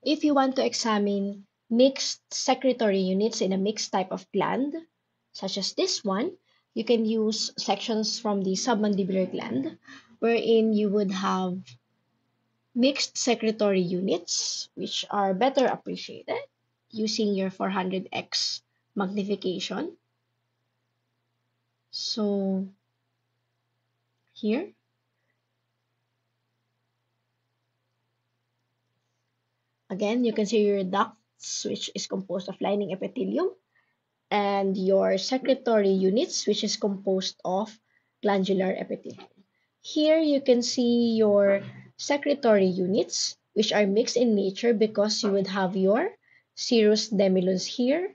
If you want to examine mixed secretory units in a mixed type of gland, such as this one, you can use sections from the submandibular gland, wherein you would have mixed secretory units, which are better appreciated using your 400x magnification. So here, again, you can see your ducts, which is composed of lining epithelium, and your secretory units, which is composed of glandular epithelium. Here you can see your secretory units, which are mixed in nature because you would have your serous demilons here,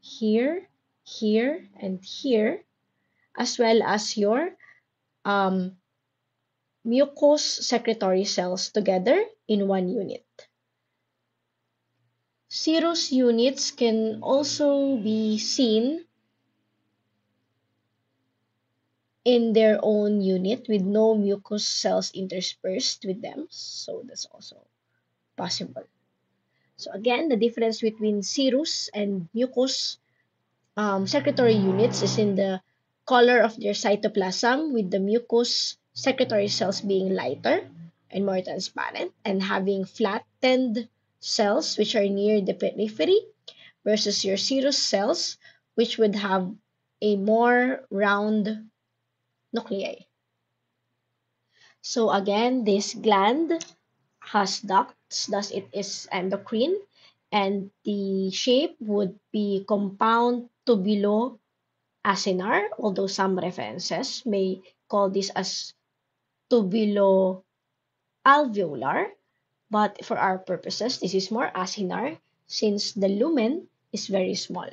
here, here, and here, as well as your um, mucous secretory cells together in one unit. Serous units can also be seen in their own unit with no mucous cells interspersed with them, so that's also possible. So again, the difference between serous and mucous secretory units is in the color of their cytoplasm, with the mucous secretory cells being lighter and more transparent and having flattened cells which are near the periphery, versus your serous cells, which would have a more round nuclei. So again, this gland has ducts, thus it is endocrine, and the shape would be compound tubulo-acinar, although some references may call this as tubulo-alveolar, but for our purposes, this is more acinar since the lumen is very small.